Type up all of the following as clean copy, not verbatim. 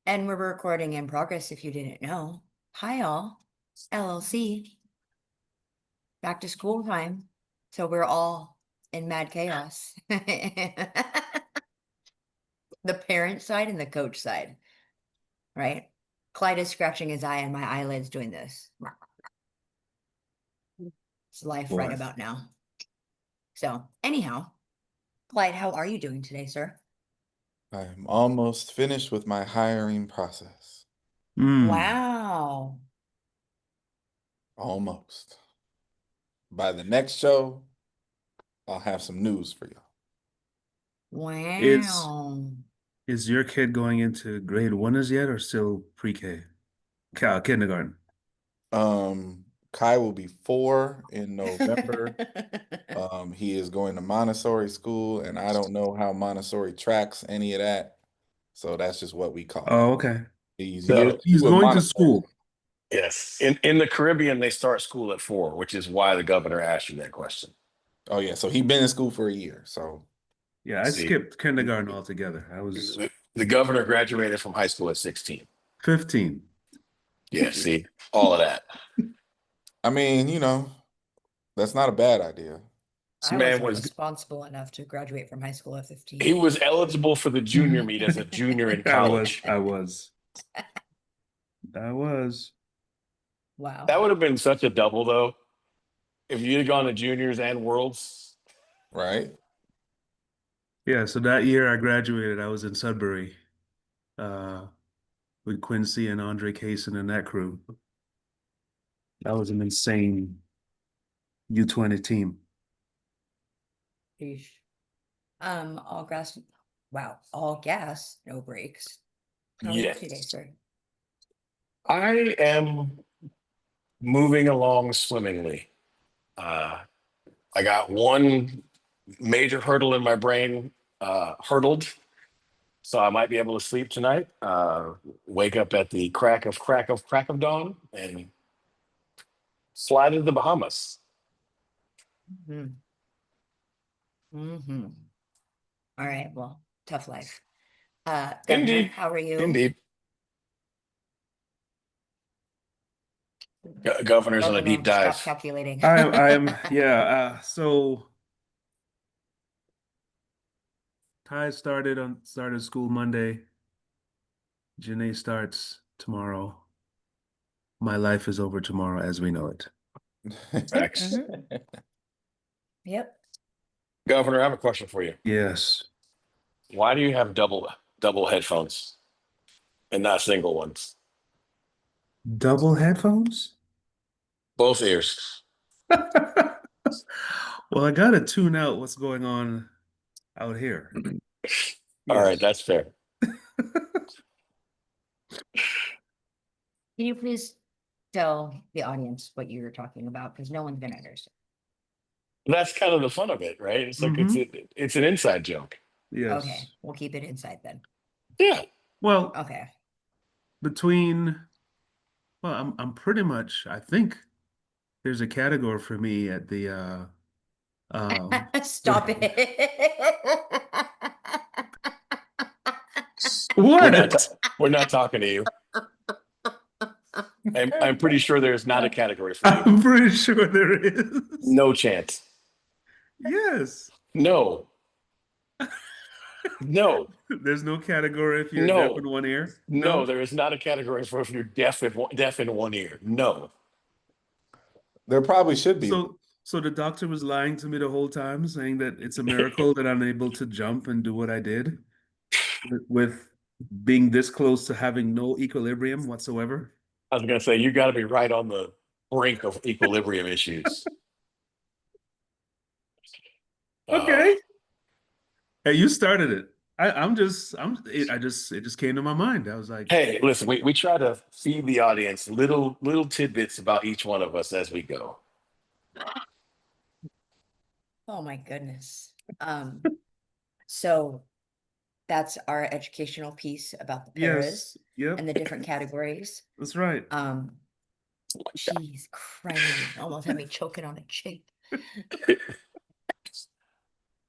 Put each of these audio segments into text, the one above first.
And we're recording in progress if you didn't know. Hi all, LLC, back to school time. So we're all in mad chaos. The parent side and the coach side, right? Clyde is scratching his eye and my eyelid's doing this. It's life right about now. So anyhow, Clyde, how are you doing today, sir? I'm almost finished with my hiring process. Wow. Almost. By the next show, I'll have some news for you. Wow. Is your kid going into grade 1 as yet or still pre-K? Kindergarten. Kai will be 4 in November. He is going to Montessori school, and I don't know how Montessori tracks any of that. So that's just what we call Oh, it. okay. He's He's going to school. Yes. In the Caribbean, they start school at 4, which is why the governor asked you that question. Oh, yeah. So he's been in school for a year. So Yeah, I skipped kindergarten altogether. I was the governor graduated from high school at 16. 15. Yeah, see, all of that. I mean, that's not a bad idea. This I man wasn't was responsible enough to graduate from high school at 15. he was eligible for the junior meet as a junior in college. I was. Wow. That would have been such a double though. If you'd have gone to juniors and worlds. Right? Yeah, so that year I graduated, I was in Sudbury with Quincy and Andre Kaysen and that crew. That was an insane U20 team. Sheesh. All gas, no brakes. How are you today, sir? I am moving along swimmingly. I got one major hurdle in my brain hurdled, so I might be able to sleep tonight. Wake up at the crack of dawn and fly to the Bahamas. Mm-hmm. All right, well, tough life. Governor, Indeed. how are you? Indeed. Governor's on a deep dive. Stop calculating. So Ty started school Monday. Janae starts tomorrow. My life is over tomorrow as we know it. Thanks. Yep. Governor, I have a question for you. Yes. Why do you have double headphones and not single ones? Double headphones? Both ears. Well, I gotta tune out what's going on out here. All right, that's fair. Can you please tell the audience what you're talking about? Because no one's gonna understand. That's kind of the fun of it, right? It's like it's an inside joke. Yes. Okay, we'll keep it inside then. Yeah. Well, okay. I'm pretty much, I think there's a category for me at the Stop it. What? We're not talking to you. I'm pretty sure there's not a category for you. I'm pretty sure there is. No chance. Yes. No. No. There's no category if you're deaf in one ear? No, there is not a category for if you're deaf in one ear. No. There probably should be. So the doctor was lying to me the whole time, saying that it's a miracle that I'm able to jump and do what I did with being this close to having no equilibrium whatsoever. I was going to say, you got to be right on the brink of equilibrium issues. Okay. Hey, you started it. It just came to my mind. I was like, hey, listen, we try to feed the audience little tidbits about each one of us as we go. Oh my goodness. So that's our educational piece about the paras and the different categories. That's right. Jeez, crazy. Almost had me choking on a cheek.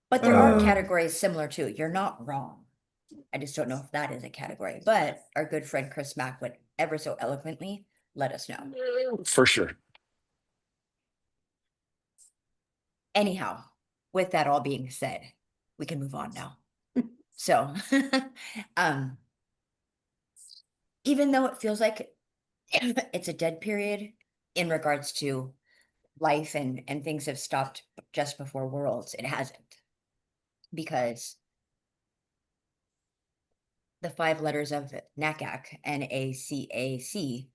But there are categories similar too. You're not wrong. I just don't know if that is a category, but our good friend Chris Mack would ever so eloquently let us know. For sure. Anyhow, with that all being said, we can move on now. So, even though it feels like it's a dead period in regards to life and things have stopped just before Worlds, it hasn't. Because the 5 letters of NACAC, NACAC,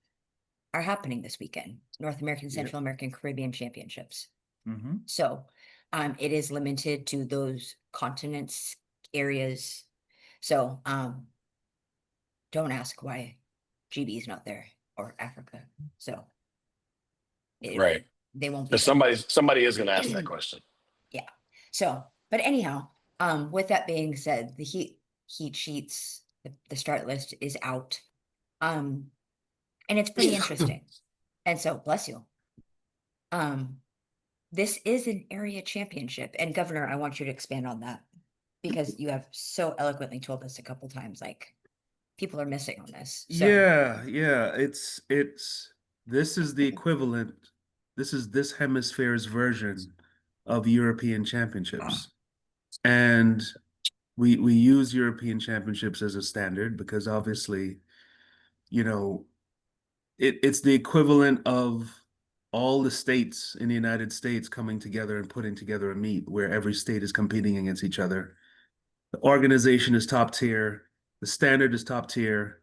are happening this weekend. North American, Yep. Central American, Caribbean Championships. Mm-hmm. So it is limited to those continents, areas. So don't ask why GB is not there, or Africa. So Right. they won't be But there. somebody is going to ask that question. Yeah. So, but anyhow, with that being said, the heat sheets, the start list is out. And it's pretty interesting. And so, bless you. This is an area championship. And Governor, I want you to expand on that, because you have so eloquently told us a couple times, like, people are missing on this. So, Yeah. This is the equivalent. This is this hemisphere's version of European championships. And we use European championships as a standard because obviously, you know, it's the equivalent of all the states in the United States coming together and putting together a meet where every state is competing against each other. The organization is top tier, the standard is top tier,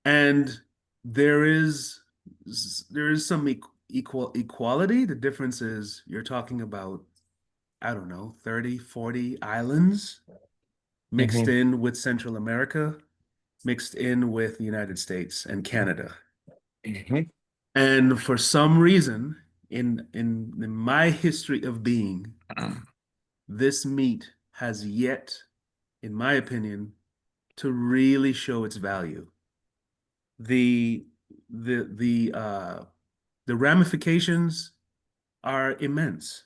and there is some equality. The difference is you're talking about, I don't know, 30, 40 islands mixed in with Central America, mixed in with the United States and Canada. Mhm. And for some reason, in my history of being, this meet has yet, in my opinion, to really show its value. The ramifications are immense.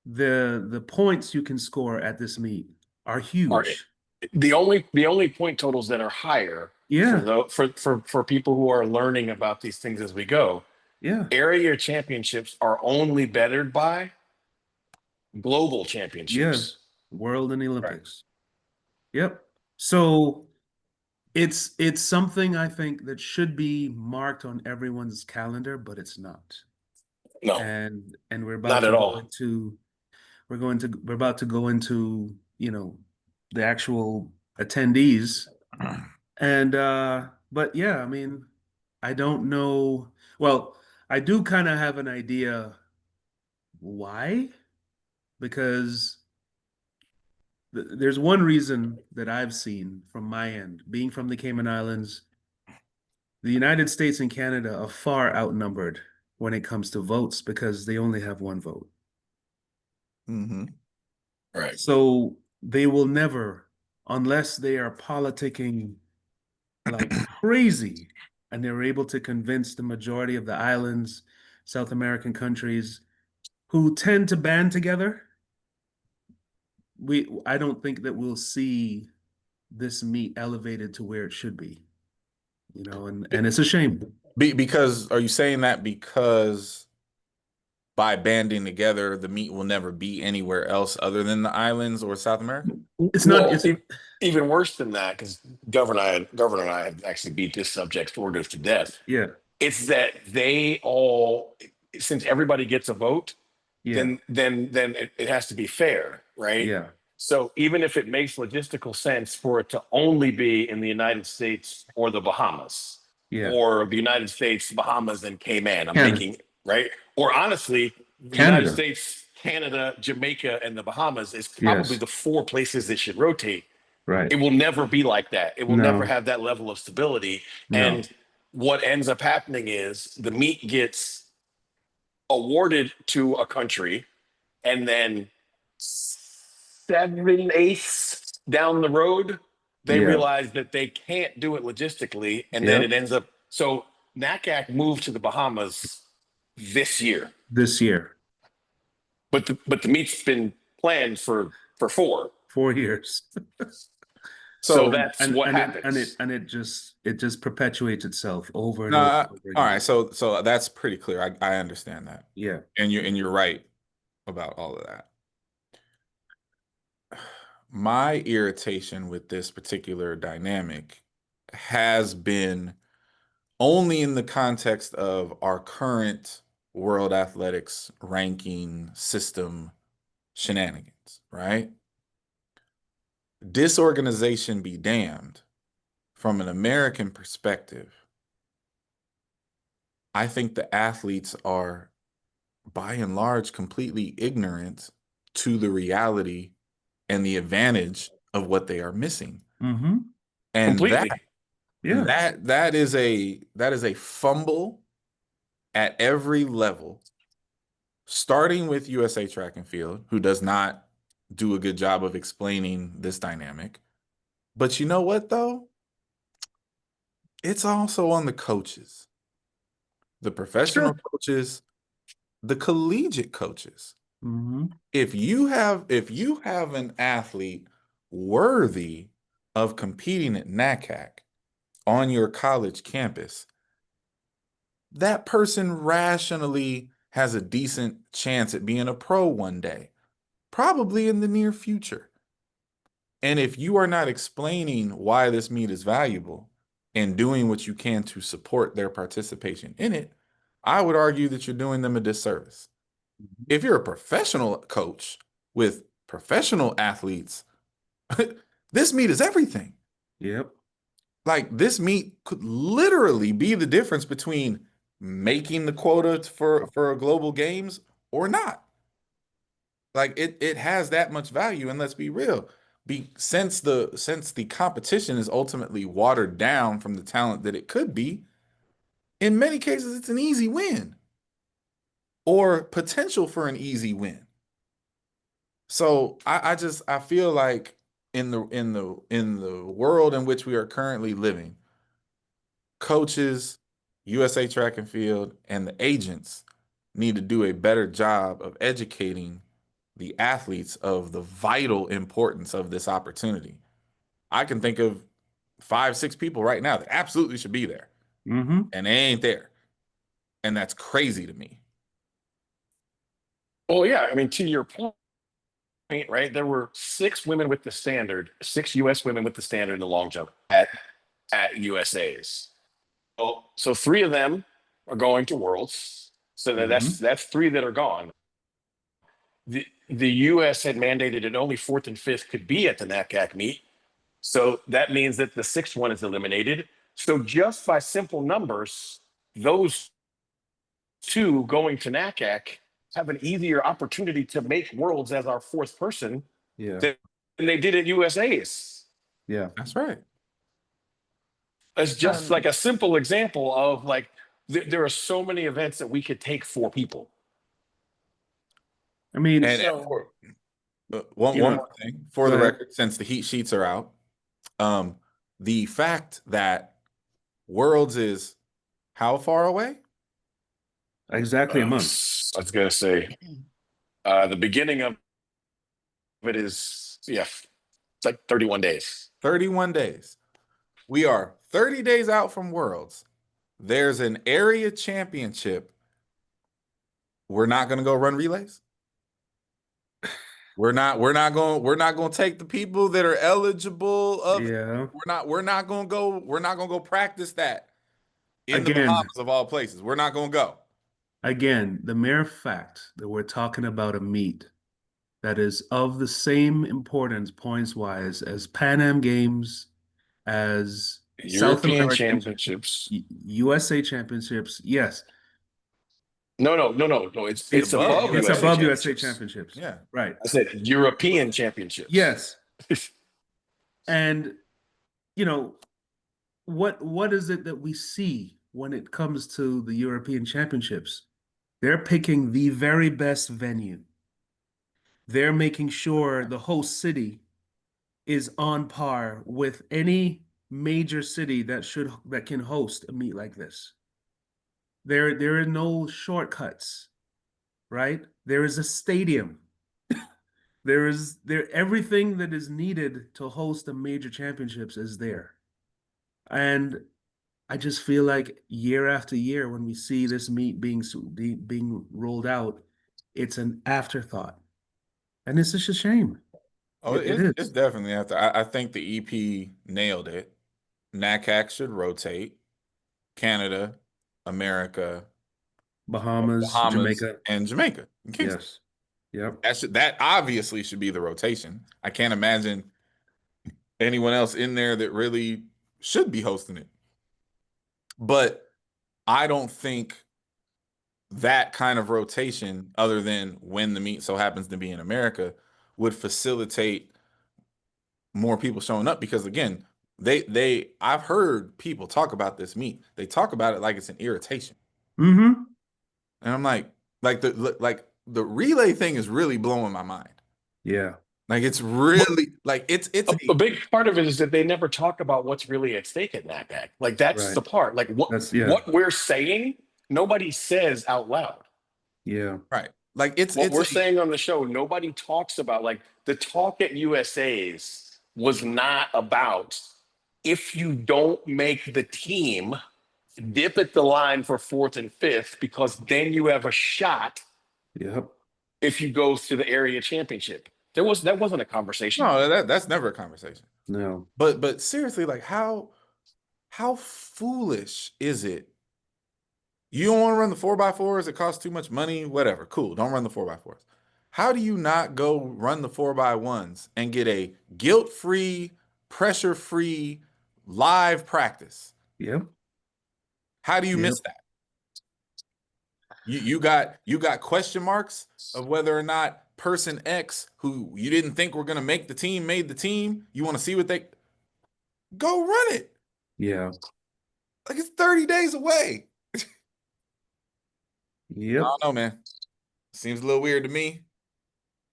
The points you can score at this meet are huge. The only point totals that are higher Yeah, for people who are learning about these things as we go, yeah, area championships are only bettered by global yeah. championships. World and Olympics. Yep. So it's something I think that should be marked on everyone's calendar, but it's not. No, And we're about not to at go all. into we're about to go into, you know, the actual attendees. And but yeah, I mean, I don't know. Well, I do kind of have an idea why, because there's one reason that I've seen from my end, being from the Cayman Islands. The United States and Canada are far outnumbered when it comes to votes because they only have one vote. Mm-hmm. Right. So they will never, unless they are politicking like crazy, and they're able to convince the majority of the islands, South American countries, who tend to band together. I don't think that we'll see this meet elevated to where it should be, you know, and it's a shame. Because are you saying that because by banding together, the meet will never be anywhere else other than the islands or South America? It's not. Well, It's even worse than that, because Governor and I have actually beat this subject sort of to death. yeah, It's that they all, since everybody gets a vote, yeah, then it has to be fair, right? yeah, So even if it makes logistical sense for it to only be in the United States or the Bahamas, yeah. or the United States, Bahamas, and Cayman, I'm Canada. making, right? Or honestly, the Canada. United States, Canada, Jamaica, and the Bahamas is Yes. probably the 4 places that should rotate. Right. It will never be like that. It will No. never have that level of stability. No. And what ends up happening is the meet gets awarded to a country, and then 7/8 down the road, they Yeah. realize that they can't do it logistically, and then Yep. it ends up. So NACAC moved to the Bahamas this year, This year, but the meet's been planned for 4. 4 years. So So that's what happens. It just perpetuates itself over and no, over and over all again. right. So that's pretty clear. I understand that, Yeah. and you're right about all of that. My irritation with this particular dynamic has been only in the context of our current world athletics ranking system shenanigans, right? Disorganization be damned. From an American perspective, I think the athletes are, by and large, completely ignorant to the reality and the advantage of what they are missing. Mm-hmm. And Completely. Yeah. that is a fumble at every level, starting with USA Track and Field, who does not do a good job of explaining this dynamic. But you know what, though? It's also on the coaches, the professional Sure. coaches, the collegiate coaches. Mm-hmm. If you have an athlete worthy of competing at NACAC on your college campus, that person rationally has a decent chance at being a pro one day, probably in the near future. And if you are not explaining why this meet is valuable and doing what you can to support their participation in it, I would argue that you're doing them a disservice. If you're a professional coach with professional athletes, this meet is everything. Yep. Like, this meet could literally be the difference between making the quota for global games or not. Like, it has that much value, and let's be real. Since the competition is ultimately watered down from the talent that it could be, in many cases it's an easy win or potential for an easy win. So I feel like in the world in which we are currently living, coaches, USA Track and Field, and the agents need to do a better job of educating the athletes of the vital importance of this opportunity. I can think of 5, 6 people right now that absolutely should be there, Mm-hmm. and they ain't there. And that's crazy to me. Well, yeah. I mean, to your point, right? There were 6 women with the standard, 6 U.S. women with the standard in the long jump at USA's. So 3 of them are going to Worlds. So that's 3 that are gone. The U.S. had mandated that only 4th and 5th could be at the NACAC meet. So that means that the 6th one is eliminated. So just by simple numbers, those 2 going to NACAC have an easier opportunity to make Worlds as our 4th person Yeah. than they did at USA's. Yeah. That's right. It's just like a simple example of like there are so many events that we could take 4 people. I mean, And So- one more thing for the Go ahead. record, since the heat sheets are out, the fact that Worlds is how far away? Exactly a month. I was gonna say the beginning of it is it's like 31 days. 31 days. We are 30 days out from Worlds. There's an area championship. We're not going to go run relays. We're not going to take the people that are eligible of Yeah. we're not going to go practice that in the Again. Bahamas of all places. We're not going to go. Again, the mere fact that we're talking about a meet that is of the same importance points wise as Pan Am Games, as South European American championships. USA Championships. Yes. No. It's above It's USA above USA championships. Championships. Yeah. Right. I said European championships. Yes. And you know, what is it that we see when it comes to the European Championships? They're picking the very best venue. They're making sure the host city is on par with any major city that can host a meet like this. There are no shortcuts, right? There is a stadium. everything that is needed to host a major championships is there. And I just feel like year after year, when we see this meet being rolled out, it's an afterthought, and it's just a shame. Oh, It it's is. definitely after. I think the EP nailed it. NACAC should rotate. Canada, America, Bahamas, Bahamas, Jamaica. and Jamaica. And Kingston. Yes. Yep. That obviously should be the rotation. I can't imagine anyone else in there that really should be hosting it. But I don't think that kind of rotation, other than when the meet so happens to be in America, would facilitate more people showing up, because again, I've heard people talk about this meet. They talk about it like it's an irritation. Mm-hmm. And I'm like the relay thing is really blowing my mind. Yeah. Like it's really like it's A big part of it is that they never talk about what's really at stake at NACAC. Like that's Right. the part. Like Yeah. what we're saying, nobody says out loud. Yeah. right. Like it's What we're saying on the show, nobody talks about. Like the talk at USA's was not about, if you don't make the team, dip at the line for 4th and 5th, because then you have a shot Yep. if you go to the area championship. That wasn't a conversation. no, that's never a conversation. No. But seriously, like how foolish is it? You don't want to run the 4x4s, it costs too much money, whatever. Cool, don't run the 4x4s. How do you not go run the 4x1s and get a guilt-free, pressure-free live practice? Yep. How do you miss that? You got question marks of whether or not person X, who you didn't think were gonna make the team, made the team. You want to see what they go run it. Yeah. Like it's 30 days away. Yep. I don't know, man. Seems a little weird to me.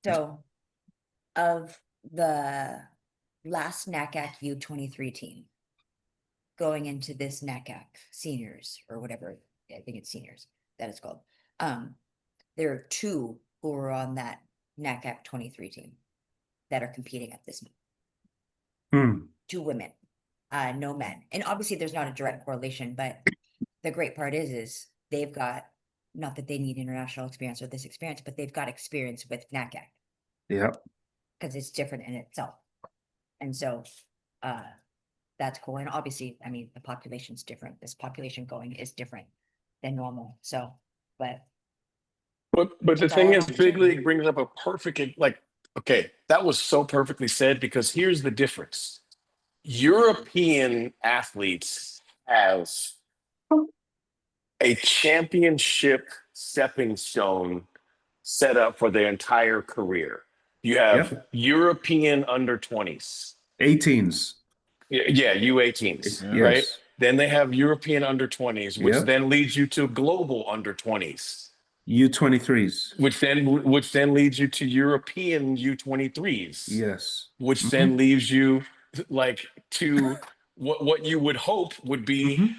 So, of the last NACAC U23 team going into this NACAC seniors or whatever, I think it's seniors that it's called. There are 2 who are on that NACAC 23 team that are competing at this meet. Hmm. 2 women, no men. And obviously there's not a direct correlation, but the great part is they've got, not that they need international experience or this experience, but they've got experience with NACAC Yep. because it's different in itself. And so that's cool. And obviously, I mean, the population's different. This population going is different than normal. So, but But the That's thing all is, I'm Big saying. League brings up a perfect, like, okay, that was so perfectly said, because here's the difference. European athletes have a championship stepping stone set up for their entire career. You have Yep. European under 20s. 18s. Yeah, U18s, Yeah. right? Yes. Then they have European under 20s, which Yep. then leads you to global under 20s. U23s. Which then leads you to European U23s. Yes. Which Mhm. then leaves you like to what you would hope would be Mhm.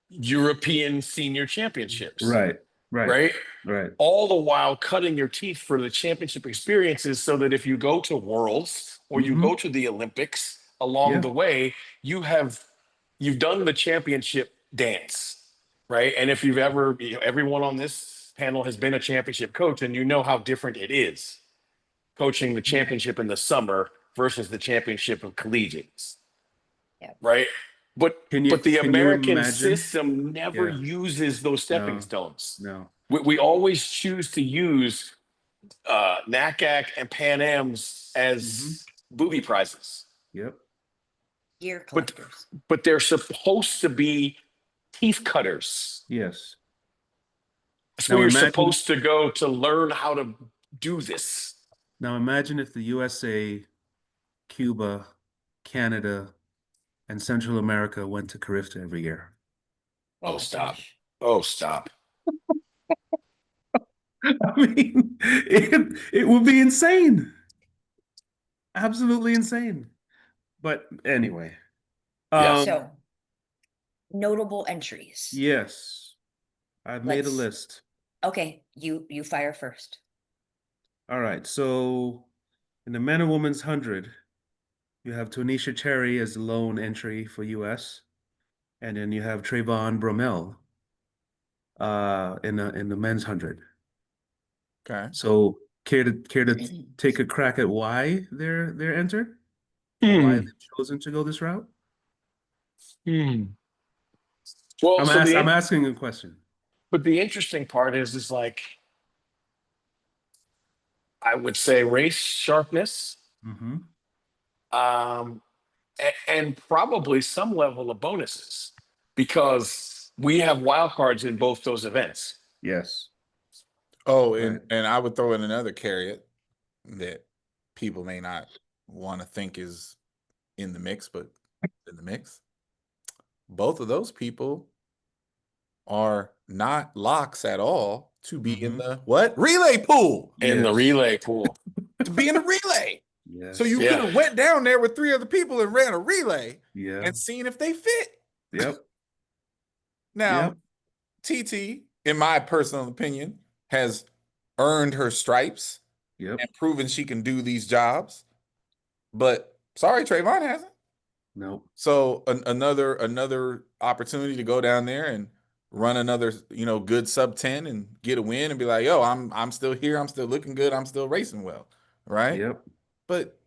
European senior championships. Right. Right. Right. Right. All the while cutting your teeth for the championship experiences, so that if you go to Worlds or you go to the Olympics along Yeah. the way, you've done the championship dance. Right. And if you've ever, everyone on this panel has been a championship coach, and you know how different it is coaching the championship in the summer versus the championship of collegiates. Yeah. Right. But Can you the American imagine? system never Yeah. uses those stepping No. stones. No. We always choose to use NACAC and Pan Am's as booby prizes. Yep. Gear But collectors. but they're supposed to be teeth cutters. Yes. That's Now where you're imagine- supposed to go to learn how to do this. Now imagine if the USA, Cuba, Canada, and Central America went to Carifta every year. Oh, my stop. gosh. Oh, stop. I mean, it would be insane. Absolutely insane. But anyway. Yeah. So, notable entries. Yes. I've made a Let's- list. Okay, you fire first. All right. So In the men and women's 100, you have Tonisha Cherry as the lone entry for US, and then you have Trayvon Bromell in the men's 100. Okay. So care to take a crack at why they're entered? Or why Hmm. they've chosen to go this route? Hmm. Well, I'm asking a question. but the interesting part is like, I would say race sharpness, Mm-hmm. um, and probably some level of bonuses because we have wild cards in both those events. Yes. Oh, Right. and I would throw in another caveat that people may not want to think is in the mix, but in the mix. Both of those people are not locks at all to be in Mhm. the what? Relay pool. In the Yes. relay pool. To be in a relay. Yes. So you Yeah. could have went down there with 3 other people and ran a relay Yeah. and seen if they fit. Yep. Now, Yep. TT, in my personal opinion, has earned her stripes Yep. and proven she can do these jobs. But sorry, Trayvon hasn't. Nope. So another opportunity to go down there and run another, good sub 10 and get a win and be like, yo, I'm still here, I'm still looking good, I'm still racing well, right? Yep. But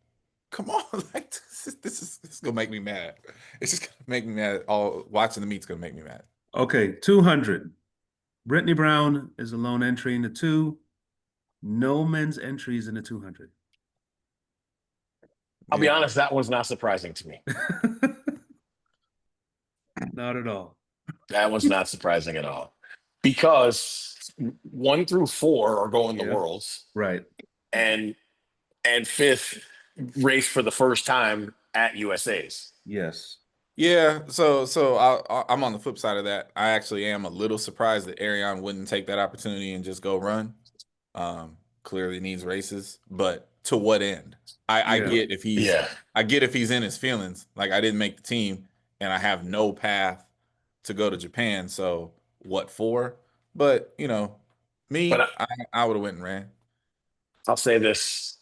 come on, like this is gonna make me mad. It's just gonna make me mad. All watching the meet's gonna make me mad. Okay. 200. Brittany Brown is a lone entry in the 2. No men's entries in the 200. I'll be Yeah. honest, that was not surprising to me. Not at all. That was not surprising at all because 1 through 4 are going to Yeah. Worlds, Right. and fifth race for the first time at USA's. Yes. Yeah, so I'm on the flip side of that. I actually am a little surprised that Ariane wouldn't take that opportunity and just go run. Clearly needs races, but to what end? I Yeah. get if he's Yeah. I get if he's in his feelings. Like I didn't make the team and I have no path to go to Japan. So what for? But But me, I would have went and ran. I'll say this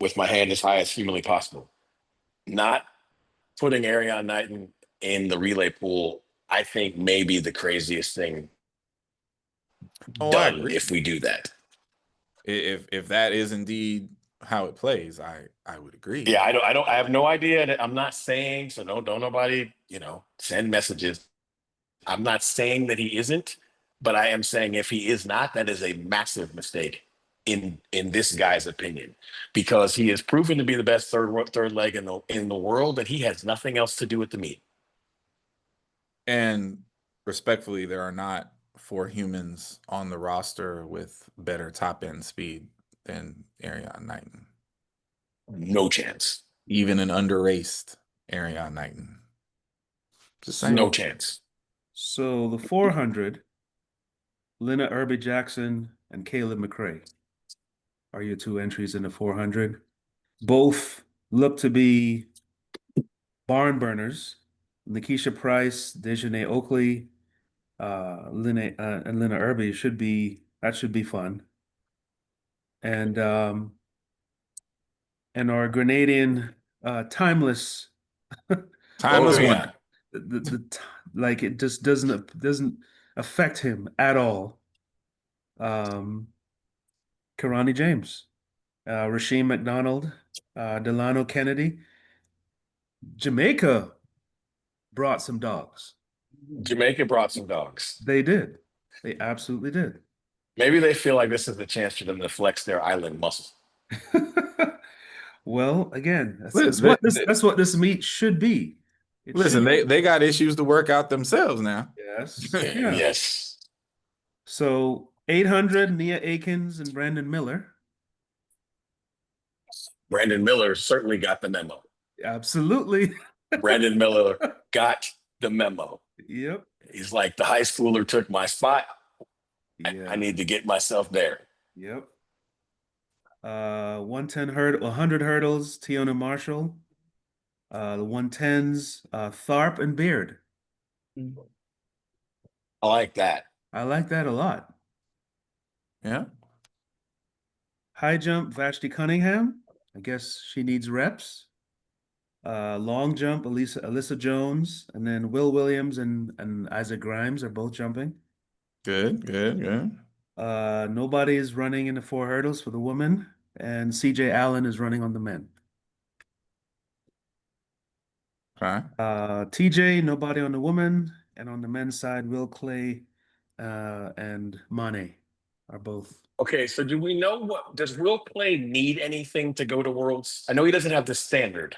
with my hand as high as humanly possible. Not putting Ariane Knighton in the relay pool, I think maybe the craziest thing Oh, I done agree. if we do that. If that is indeed how it plays, I would agree. Yeah, I have no idea. I'm not saying, so don't nobody, send messages. I'm not saying that he isn't, but I am saying if he is not, that is a massive mistake in this guy's opinion, because he is proven to be the best third leg in the world, and he has nothing else to do with the meet. And respectfully, there are not 4 humans on the roster with better top end speed than Ariane Knighton. No chance. Even an under-raced Ariane Knighton. Just saying. No chance. So the 400, Lena Irby Jackson and Caleb McRae are your 2 entries in the 400. Both look to be barn burners. Nikisha Price, Dejanay Oakley, and Lena Irby should be fun. And our Grenadian timeless Timeless yeah. winner. like it just doesn't affect him at all. Karani James, Rasheem McDonald, Delano Kennedy. Jamaica brought some dogs. Jamaica brought some dogs. They did. They absolutely did. Maybe they feel like this is the chance for them to flex their island muscle. Well, again, that's Listen, what this meet should be. It listen, should they got issues to work out themselves now. Yes. Yeah. Yes. So 800, Nia Akins and Brandon Miller. Brandon Miller certainly got the memo. Absolutely. Brandon Miller got the memo. Yep. He's like, the high schooler took my spot. Yeah. I need to get myself there. Yep. 100 hurdles, Tiona Marshall. The 110s, Tharp and Beard. I like that. I like that a lot. Yeah. High jump, Vashti Cunningham. I guess she needs reps. Long jump, Alyssa Jones, and then Will Williams and Isaac Grimes are both jumping. Good, good, good. Nobody is running in the 4 hurdles for the women, and CJ Allen is running on the men. Okay. TJ, nobody on the woman, and on the men's side, Will Clay and Mane are both. Okay, so do we know does Will Clay need anything to go to Worlds? I know he doesn't have the standard,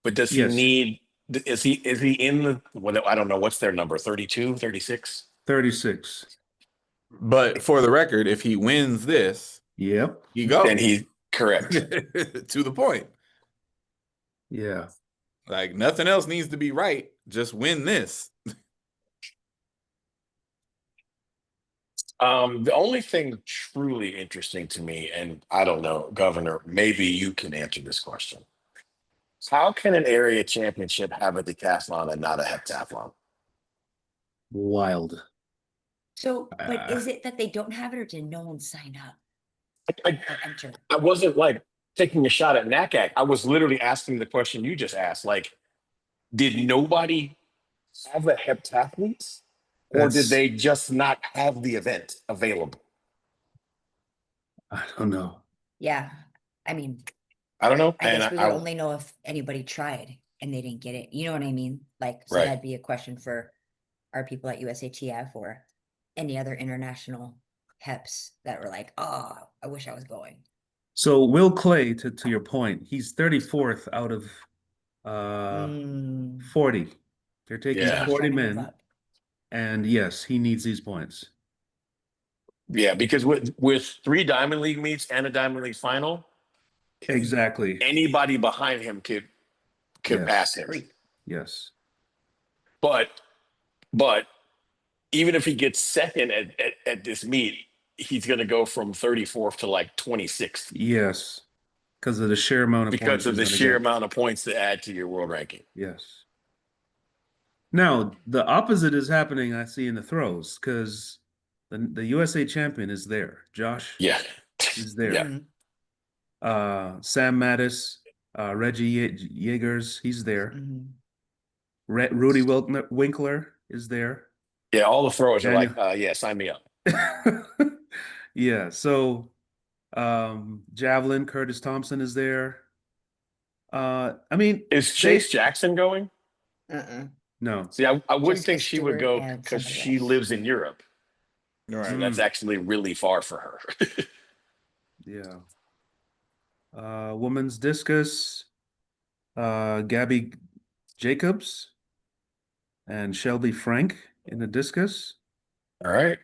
but does he Yes. need, is he in the, I don't know, what's their number, 32, 36? 36. But for the record, if he wins this, Yep. he goes. Then he, correct. To the point. Yeah. Like nothing else needs to be right. Just win this. The only thing truly interesting to me, and I don't know, Governor, maybe you can answer this question. How can an area championship have a decathlon and not a heptathlon? Wild. So, but is it that they don't have it, or did no one sign up I, or enter? I wasn't like taking a shot at NACAC. I was literally asking the question you just asked. Like, did nobody have a heptathlete, or did That's- they just not have the event available? I don't know. Yeah, I mean, I don't know. I And guess we would only know if anybody tried and they didn't get it. You know what I mean? Like, so Right. that'd be a question for our people at USATF or any other international HEPs that were like, oh, I wish I was going. So Will Clay, to your point, he's 34th out of 40. They're taking Yeah. 40 Trying to move men, up. and yes, he needs these points. Yeah, because with 3 Diamond League meets and a Diamond League final, Exactly. anybody behind him could Yes. pass him. Great. Yes. But even if he gets second at this meet, he's going to go from 34th to like 26th Yes. Because of the sheer amount of points. because of the he's gonna sheer get. amount of points to add to your world ranking. Yes. Now, the opposite is happening, I see, in the throws, because the USA champion is there. Josh Yeah. is there. Yeah. Sam Mattis, Reggie Yeagers, he's there. Mhm. Rudy Winkler is there. Yeah, all the throwers are Daniel- like, yeah, sign me up. Yeah, so Javelin, Curtis Thompson is there. I mean, Is Chase Jackson going? no. See, I wouldn't Jessica think she would Stewart go and because somebody she else. lives in Europe. Right. And that's actually really far for her. Yeah. Women's discus, Gabby Jacobs and Shelby Frank in the discus. All right.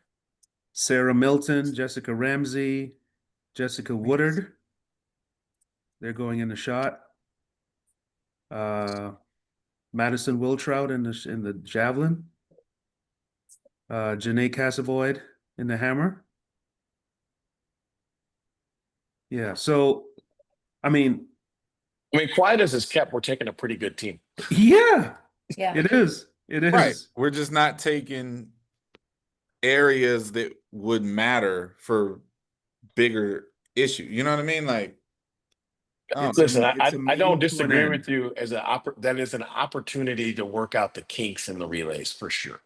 Sarah Milton, Jessica Ramsey, Jessica Woodard. They're going in the shot. Madison Wiltrout in the javelin. Janae Casavoid in the hammer. Yeah, so I mean, quiet as it's kept, we're taking a pretty good team. yeah, Yeah. it is. It is. Right. We're just not taking areas that would matter for bigger issue. You know what I mean? Like, Listen, it's a I don't means to an disagree end. with you as that is an opportunity to work out the kinks in the relays for sure.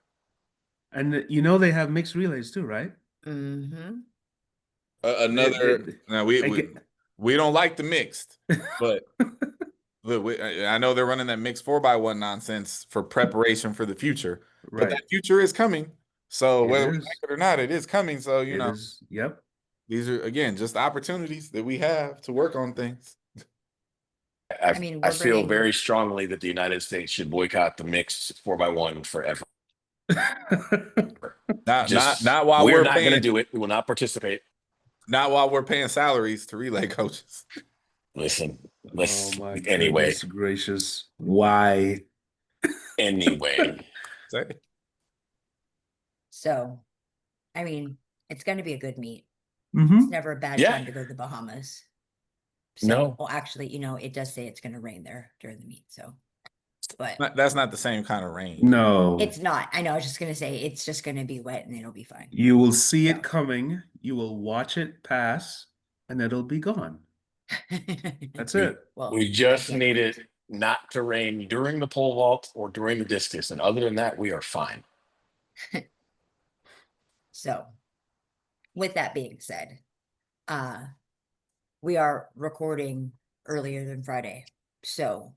And you know they have mixed relays too, right? Mm-hmm. now we don't like the mixed, but look, I know they're running that mixed 4x1 nonsense for preparation for the future, but Right. that future is coming. So It whether we is. like it or not, it is coming. So you It know, is. Yep. these are again just opportunities that we have to work on things. I mean, I we're feel bringing- very strongly that the United States should boycott the mixed 4x1 forever. Not while we're we're not going to paying, do it. We will not participate. not while we're paying salaries to relay coaches. Listen, Oh my anyway, goodness gracious. Why? anyway. So, I mean, it's going to be a good meet. Mm-hmm. It's never a bad Yeah. time to go to the Bahamas. So, No. Well, actually, it does say it's going to rain there during the meet. So, but That's not the same kind of rain. No. it's not. I know. I was just going to say it's just going to be wet and it'll be fine. You will see Yeah. it coming. You will watch it pass, and it'll be gone. That's We, it. Well, we I just can't need wait. it not to rain during the pole vault or during the discus. And other than that, we are fine. So, with that being said, we are recording earlier than Friday. So,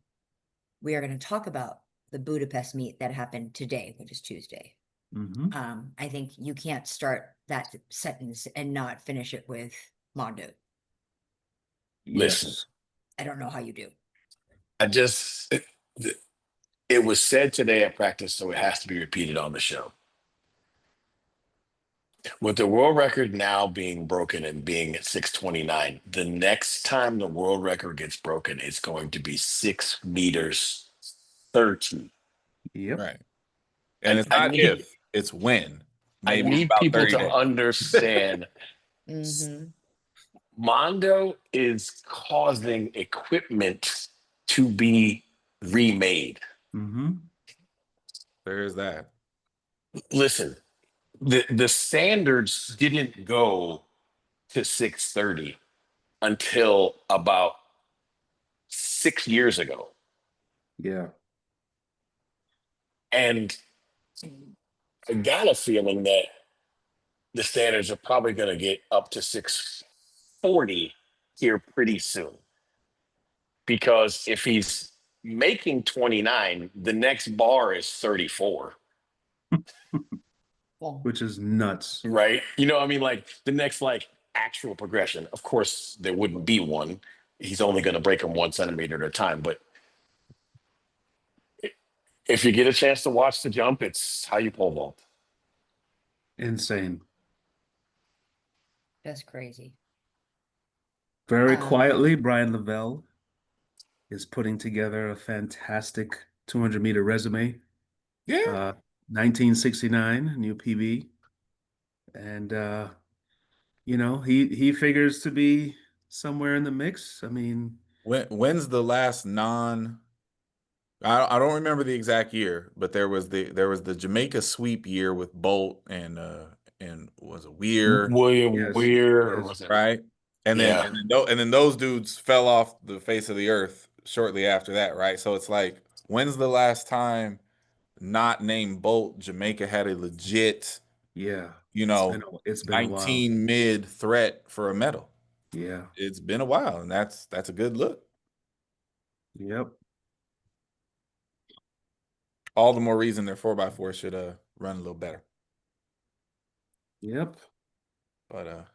we are going to talk about the Budapest meet that happened today, which is Tuesday. Hmm. I think you can't start that sentence and not finish it with Mondo. Listen. Yes. I don't know how you do. It was said today at practice, so it has to be repeated on the show. With the world record now being broken and being at 6:29, the next time the world record gets broken, it's going to be 6 meters 30. Yep. Right. And it's I not need if, it's when. I Maybe need about people 30 to days. understand Mm-hmm. Mondo is causing equipment to be remade. Hmm. There's that. Listen, the standards didn't go to 6:30 until about 6 years ago. Yeah. And I got a feeling that the standards are probably going to get up to 6:40 here pretty soon. Because if he's making 29, the next bar is 34, Well, Which is nuts. right? You know, I mean, like the next like actual progression. Of course, there wouldn't be one. He's only going to break them 1 centimeter at a time. But if you get a chance to watch the jump, it's how you pole vault. Insane. that's crazy. Very Um, quietly, Brian Lavelle is putting together a fantastic 200-meter resume. Yeah. 1969, new PB. And he figures to be somewhere in the mix. I mean, When's the last I don't remember the exact year, but there was the Jamaica sweep year with Bolt and was it Weir, William yes, Weir, or yes. was it? right? Yeah. And then those dudes fell off the face of the earth shortly after that, right? So it's like, when's the last time not named Bolt Jamaica had a legit, Yeah, you it's know, been it's been a while. 19 mid threat for a medal? Yeah. It's been a while, and that's a good look. Yep. All the more reason their 4x4 should run a little better. Yep. But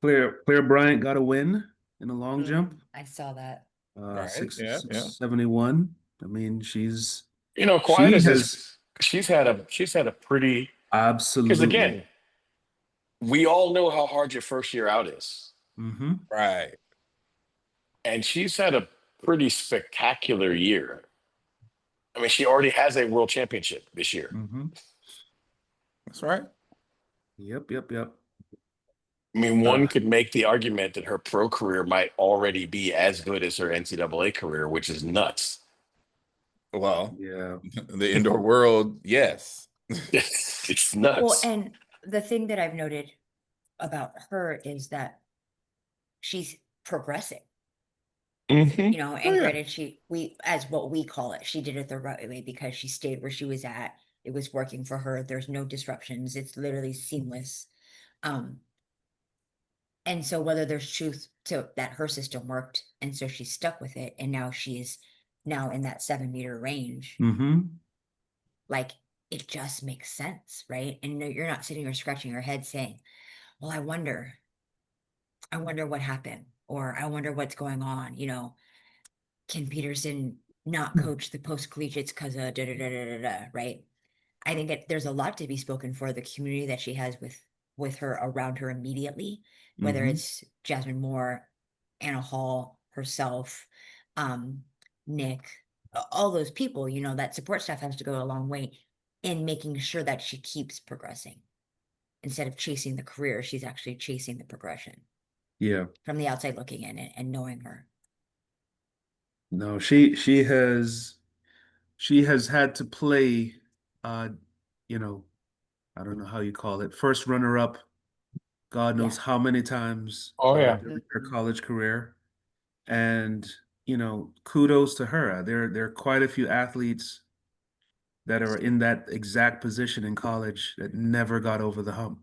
Claire Bryant got a win in the long jump. I saw that. right, Six yeah. 671. I mean, You know, quiet she as has this, she's had a pretty, because absolutely. again, we all know how hard your first year out is. Hmm. Right. And she's had a pretty spectacular year. I mean, she already has a world championship this year. Hmm. That's right. Yep. I mean, one could make the argument that her pro career might already be as good as her NCAA career, which is nuts. Well, Yeah. the indoor world, yes. It's nuts. Well, and the thing that I've noted about her is that she's progressing, Mhm. you know, and granted, as what we call it, she did it the right way because she stayed where she was at. It was working for her. There's no disruptions. It's literally seamless. And so whether there's truth to that her system worked, and so she's stuck with it, and now she's now in that 7 meter range, Hmm. like it just makes sense, right? And no, you're not sitting or scratching your head saying, well, I wonder what happened, or I wonder what's going on, you know, can Peterson not coach the post collegiates because of da da da da da da, right? I think there's a lot to be spoken for the community that she has with her around her immediately, whether Mhm. it's Jasmine Moore, Anna Hall, herself, Nick, all those people, you know, that support staff has to go a long way in making sure that she keeps progressing. Instead of chasing the career, she's actually chasing the progression Yeah. from the outside looking in and knowing her. No, she has had to play you know, I don't know how you call it, first runner up God knows Yeah. how many times Oh, yeah. during her college career. And, you know, kudos to her. There are quite a few athletes that are in that exact position in college that never got over the hump.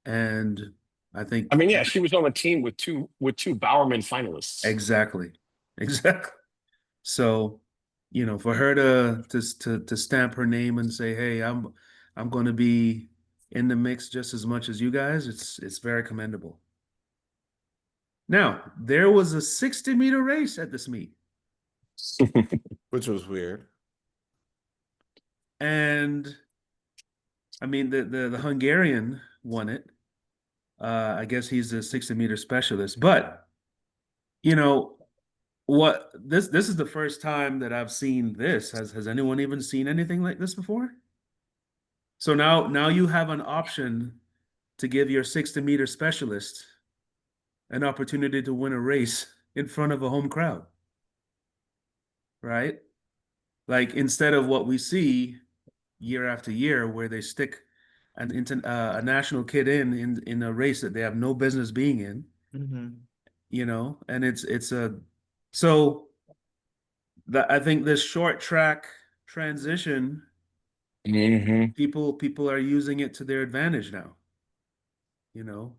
And I think I mean, yeah, she was on a team with two Bowerman finalists. exactly. Exactly. So, you know, for her to stamp her name and say, "Hey, I'm going to be in the mix just as much as you guys," it's very commendable. Now, there was a 60-meter race at this meet. Which was weird. And I mean, the Hungarian won it. I guess he's a 60-meter specialist. But, you know, what this is the first time that I've seen this. Has anyone even seen anything like this before? So now you have an option to give your 60-meter specialist an opportunity to win a race in front of a home crowd. Right? Like instead of what we see year after year where they stick a national kid in a race that they have no business being in, you know, and it's a so that I think this short track transition, Mm-hmm. people are using it to their advantage now, you know.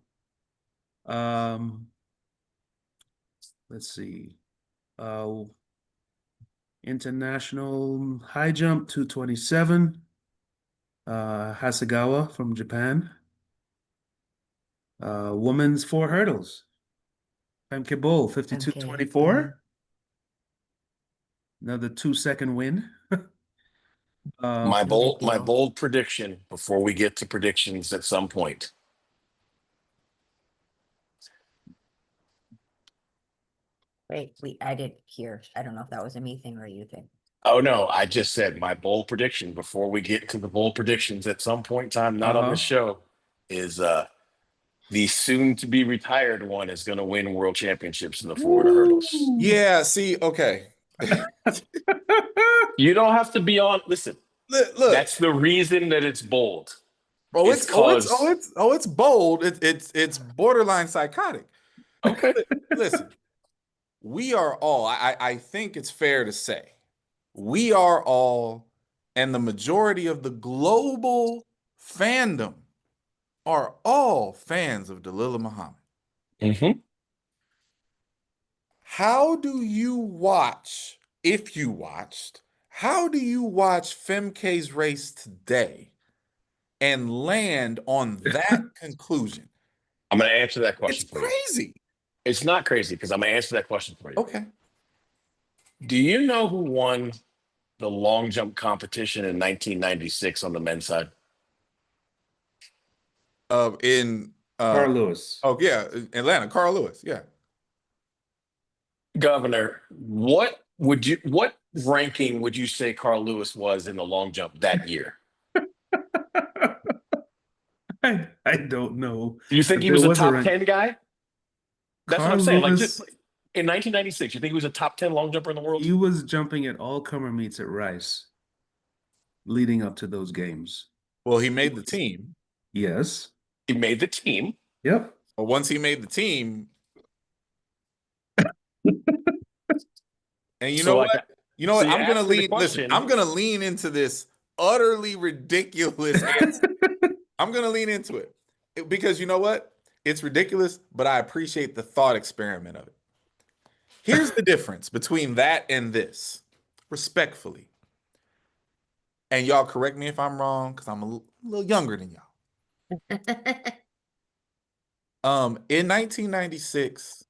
Let's see. International high jump 227. Hasegawa from Japan. Women's 4 hurdles. Femke Bol, 52.24. Another 2-second win. My No big bold deal. prediction before we get to predictions at some point. Wait, I didn't hear. I don't know if that was a me thing or a you thing. Oh no, I just said my bold prediction before we get to the bold predictions at some point in time, not on the show, is the soon to be retired one is going to win world championships in the Florida hurdles. Yeah, see, okay. You don't have to be on. Listen, Look, that's the reason that it's bold. it's bold. It's borderline psychotic. Okay. Listen, we are all, I think it's fair to say, we are all, and the majority of the global fandom are all fans of Dalilah Muhammad. Mm-hmm. How do you watch, if you watched, how do you watch Femke's race today and land on that conclusion? I'm going to answer that question It's for you. crazy. It's not crazy because I'm going to answer that question for you. Okay. Do you know who won the long jump competition in 1996 on the men's side? Carl Lewis. Oh yeah, Atlanta, Carl Lewis. Yeah. Governor, what ranking would you say Carl Lewis was in the long jump that year? I don't know. Do you think he was a top 10 guy? That's what I'm saying. Like just in 1996, you think he was a top 10 long jumper in the world? He was jumping at all comer meets at Rice leading up to those games. Well, he made the team. Yes. He made the team. Yep. But once he made the team, and you know what? You know what? I'm gonna lean. Listen, I'm gonna lean into this utterly ridiculous answer. I'm gonna lean into it because you know what? It's ridiculous, but I appreciate the thought experiment of it. Here's the difference between that and this, respectfully. And y'all correct me if I'm wrong, because I'm a little younger than y'all. In 1996,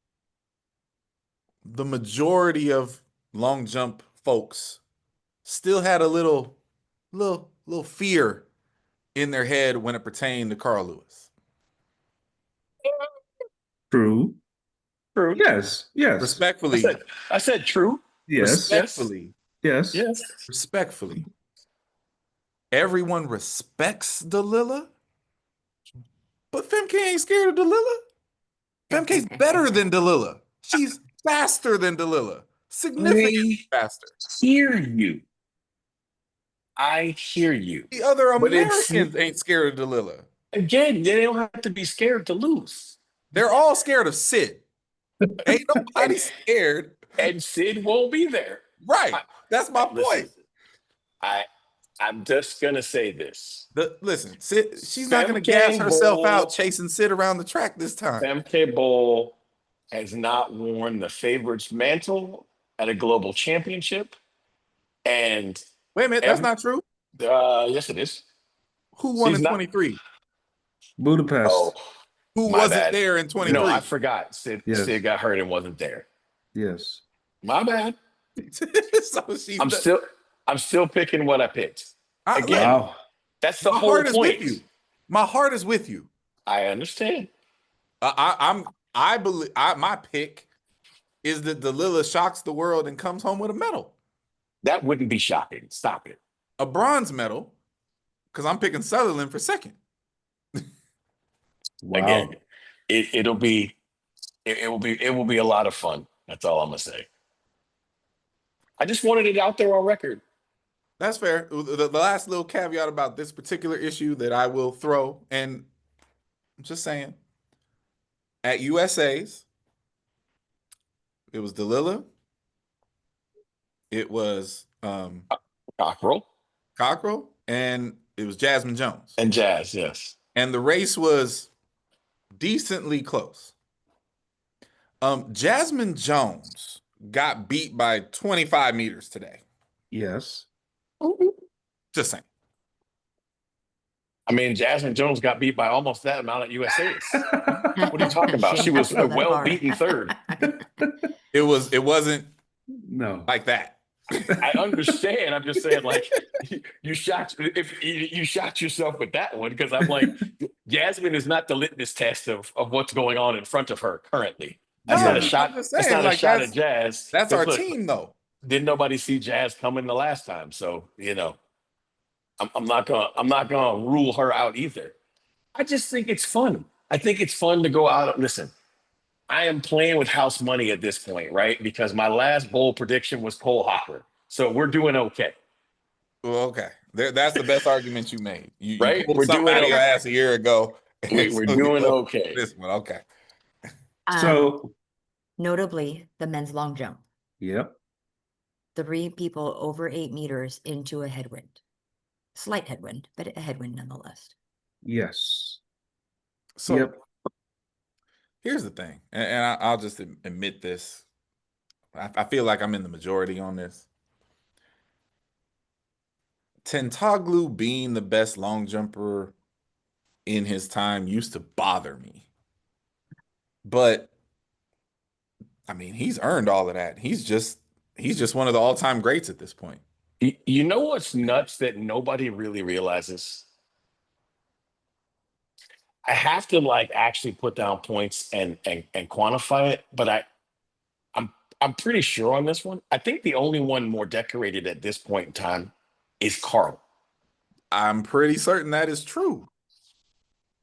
the majority of long jump folks still had a little fear in their head when it pertained to Carl Lewis. True. Yes. Respectfully. I said true. Yes. Respectfully. Yes. Respectfully. Everyone respects Dalilah, but Femke ain't scared of Dalilah. Femke's better than Dalilah. She's faster than Dalilah. Significantly faster. I hear you. The other Americans ain't scared of Dalilah. Again, they don't have to be scared to lose. They're all scared of Sid. Ain't nobody And, scared. and Sid won't be there. Right. That's my Listen, point. I'm just gonna say this. Listen, Sid, she's not gonna gas Femke herself out Bowl, chasing Sid around the track this time. Femke Bowl has not worn the favorites mantle at a global championship. And Wait a minute, that's not true. yes, it is. Who won She's in not- 23? Budapest. Oh, Who my wasn't bad. there in 23? no, I forgot. Sid, Yes. Sid got hurt and wasn't there. Yes. My bad. So she's I'm still picking what I picked. Again, Wow. that's the my whole heart is point. with you. My heart is with you. I understand. I believe my pick is that Delilah shocks the world and comes home with a medal, That wouldn't be shocking. Stop it. a bronze medal, because I'm picking Sutherland for second. Wow. Again, it will be a lot of fun. That's all I'm gonna say. I just wanted it out there on record. That's fair. The last little caveat about this particular issue that I will throw, and I'm just saying, at USA's, it was Delilah, it was Cockrell Cockrell, and it was Jasmine Jones. and Jazz, yes. And the race was decently close. Jasmine Jones got beat by 25 meters today. Yes. Just saying. I mean, Jasmine Jones got beat by almost that amount at USA's. What are you talking about? She was a well-beaten third. It wasn't No. like that. I understand. I'm just saying, like, you shot yourself with that one, because I'm like, Jasmine is not the litmus test of what's going on in front of her currently. That's No, not a I'm shot. just That's saying, not a like, shot at Jazz. That's our Look, team, though. Didn't nobody see Jazz coming the last time? So, I'm not gonna rule her out either. I just think it's fun. I think it's fun to go out. Listen, I am playing with house money at this point, right? Because my last bowl prediction was Cole Hopper. So we're doing okay. Well, okay. That's the best argument you made. You Right? pulled We're something doing out of your okay. ass a year ago. We're So doing you go okay. This one, okay. So, Notably, the men's long jump. yep. 3 people over 8 meters into a headwind. Slight headwind, but a headwind nonetheless. Yes. So Yep. here's the thing, and I'll just admit this. I feel like I'm in the majority on this. Tentaglu being the best long jumper in his time used to bother me. But I mean, he's earned all of that. He's just one of the all-time greats at this point. You know what's nuts that nobody really realizes? I have to like actually put down points and quantify it, but I'm pretty sure on this one. I think the only one more decorated at this point in time is Carl. I'm pretty certain that is true.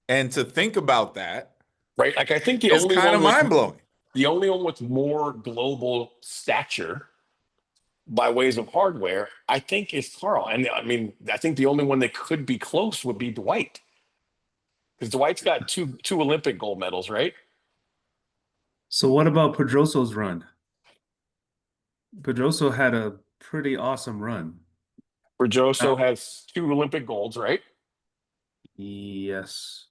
And to think about that, Right? Like I think the it's only kind of one with mind-blowing. the only one with more global stature by ways of hardware, I think, is Carl. And I mean, I think the only one that could be close would be Dwight. Because Dwight's got two Olympic gold medals, right? So what about Pedroso's run? Pedroso had a pretty awesome run. Berjoso has 2 Olympic golds, right? Yes.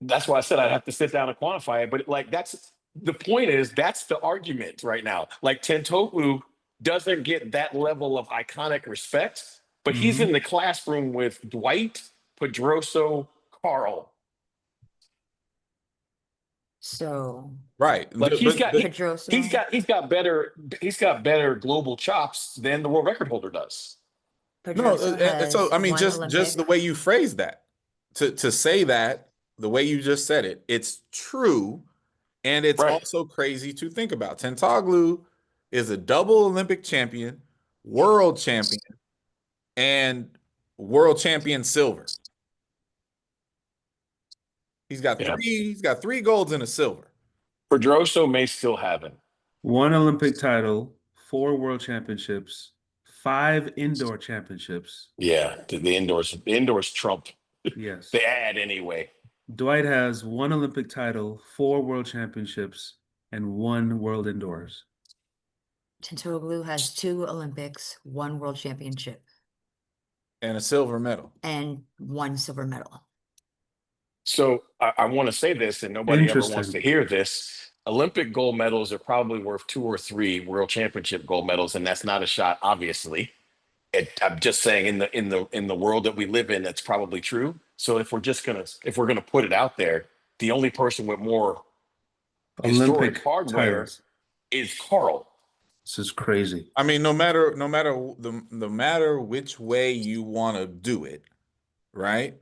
That's why I said I'd have to sit down and quantify it. But like that's the point is that's the argument right now. Like Tentoglu doesn't get that level of iconic respect, but he's in the classroom with Dwight, Pedroso, Carl. So Right. Like he's got Pedroso. he's got better global chops than the world record holder does. No, Pedroso so I has mean, one just Olympic. the way you phrase that, to say that the way you just said it, it's true, and it's Right. also crazy to think about. Tentaglu is a double Olympic champion, world champion, and world champion silver. He's got Yeah. three. He's got 3 golds and a silver. Pedroso may still have it. 1 Olympic title, 4 world championships, 5 indoor championships. Yeah, the indoors trump. Yes. The ad anyway. Dwight has 1 Olympic title, 4 world championships, and 1 world indoors. Tintoglu has 2 Olympics, 1 world championship, And a silver medal. and 1 silver medal. So I want to say this, and nobody ever wants Interesting. to hear this. Olympic gold medals are probably worth 2 or 3 world championship gold medals, and that's not a shot, obviously. I'm just saying in the world that we live in, that's probably true. So if we're gonna put it out there, the only person with more historic Olympic hardware titles. is Carl. This is crazy. I mean, no matter which way you want to do it, right?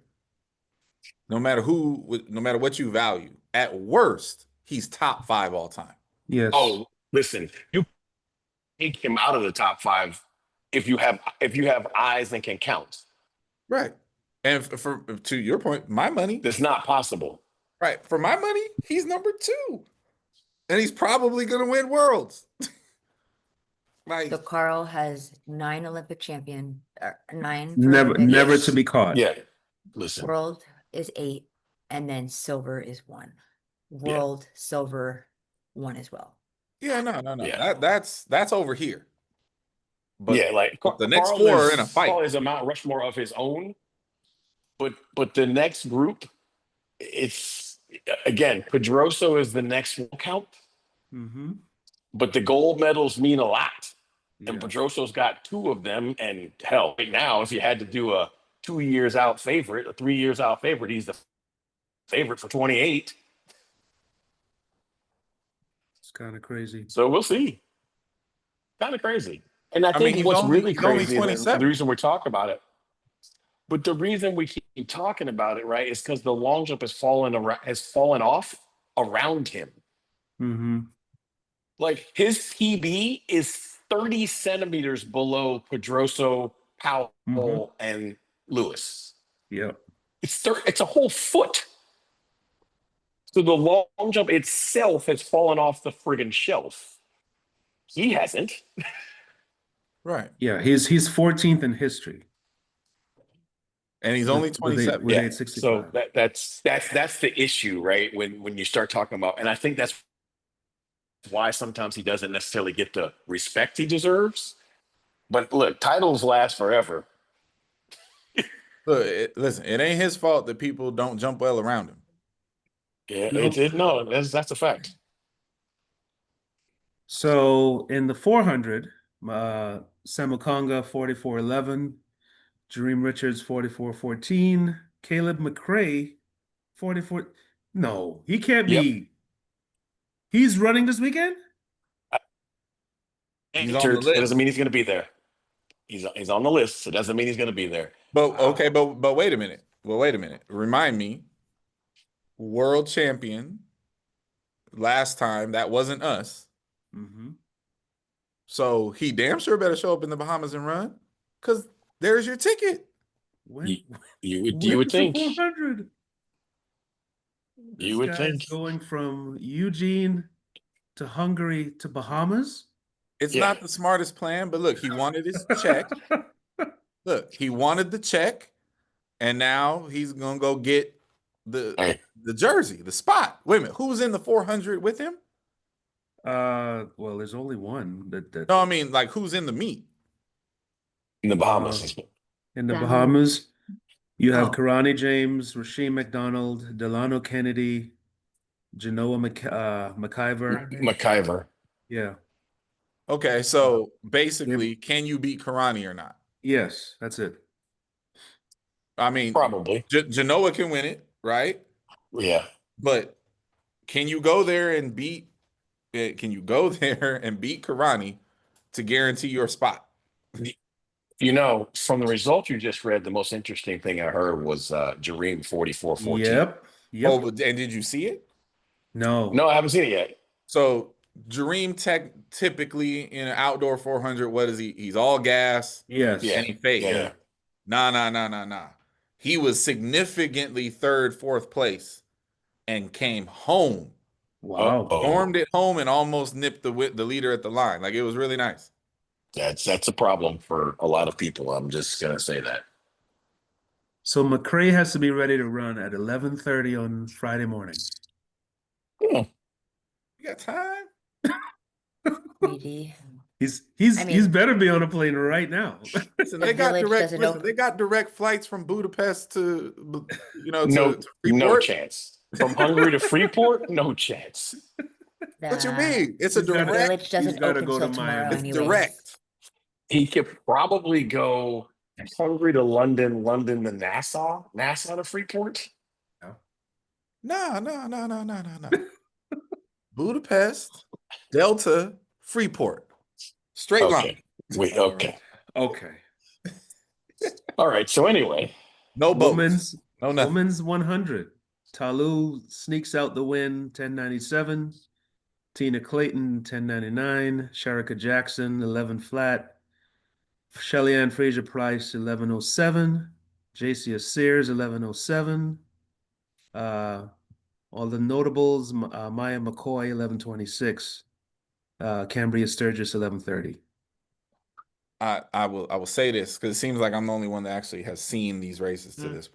No matter what you value, at worst, he's top 5 all time. Yes. Oh, listen, you take him out of the top 5 if you have eyes and can count. Right. And to your point, my money, That's not possible. right? For my money, he's number 2, and he's probably gonna win worlds. Like, So Carl has 9 Olympic champion, 9 for Never, Olympics. never Yes. to be caught. Yeah, listen. World is 8, and then silver is 1. World silver 1 as well. yeah, no. Yeah. That's over here. But Yeah, like but the next Carl 4 are in a fight. Carl is a Mount Rushmore of his own, but the next group, it's again, Pedroso is the next one count, Mm-hmm. but the gold medals mean a lot. Yeah. And Pedroso's got 2 of them, and hell, right now, if you had to do a 2 years out favorite, a 3 years out favorite, he's the favorite for 28. It's kind of crazy. So we'll see. Kind of crazy. And I I think mean, what's he's really only crazy, and 27. the reason we're talking about it, but the reason we keep talking about it, right, is because the long jump has fallen off around him. Mm-hmm. Like his PB is 30 centimeters below Pedroso, Powell, Mhm. and Lewis. Yep. It's a whole foot. So the long jump itself has fallen off the friggin' shelf. He hasn't. Right. Yeah, he's 14th in history. And he's only With 27. with Yeah. 865. So that's the issue, right? When you start talking about, and I think that's why sometimes he doesn't necessarily get the respect he deserves. But look, titles last forever. Look, listen, it ain't his fault that people don't jump well around him. Yeah, Nope. that's a fact. So in the 400, Samukonga 4411, Jareem Richards 4414, Caleb McRae 44. No, he can't Yep. be. He's running this weekend? He's on the It list. doesn't mean he's going to be there. He's on the list. It doesn't mean he's going to be there. But okay, but wait a minute. Well, wait a minute. Remind me, world champion last time, that wasn't us. Mm-hmm. So he damn sure better show up in the Bahamas and run, because there's your ticket. When, You when's would the think. 400? You would This think. guy's going from Eugene to Hungary to Bahamas? It's Yeah. not the smartest plan, but look, he wanted his check. Look, he wanted the check, and now he's gonna go get Hey. the jersey, the spot. Wait a minute, who's in the 400 with him? Well, there's only one that No, I mean, like, who's in the meet? In the Bahamas. in the Then- Bahamas. You have Oh. Karani James, Rasheem McDonald, Delano Kennedy, Genoa McIver. McIver. Yeah. Okay, so basically, can you beat Karani or not? Yes, that's it. I mean, Probably. Genoa can win it, right? Yeah. But can you go there and beat? Can you go there and beat Karani to guarantee your spot? You know, from the result you just read, the most interesting thing I heard was Jareem 4414. Yep. Oh, and did you see it? No. No, I haven't seen it yet. So Jareem typically in an outdoor 400, what is he? He's all gas Yes. Yeah. and he fake. Yeah. Nah. He was significantly third, fourth place and came home. Wow. Uh-oh. Stormed it home and almost nipped the leader at the line. Like, it was really nice. That's a problem for a lot of people. I'm just gonna say that. So McCray has to be ready to run at 11:30 on Friday morning. Hmm. You got time? Greedy. He's mean- better be on a plane right now. Listen, The they got village direct. doesn't Listen, know- they got direct flights from Budapest to, No, to no Freeport. chance. From Hungary to Freeport, no chance. What you The- mean? It's a He's gotta- The direct. village doesn't gotta open go till to tomorrow Miami. It's anyways. direct. He could probably go Hungary to London, London to Nassau, Nassau to Freeport. No. Budapest, Delta, Freeport, straight line. Okay. Wait, okay. Okay. All right. So anyway, No boats. Women's No nothing. Women's 100. Talu sneaks out the win, 1097. Tina Clayton, 1099. Sharika Jackson, 11 flat. Shelly Ann Fraser Price, 1107. Jacia Sears, 1107. All the notables, Maya McCoy, 1126. Cambria Sturgis, 1130. I will say this because it seems like I'm the only one that actually has seen these races to this.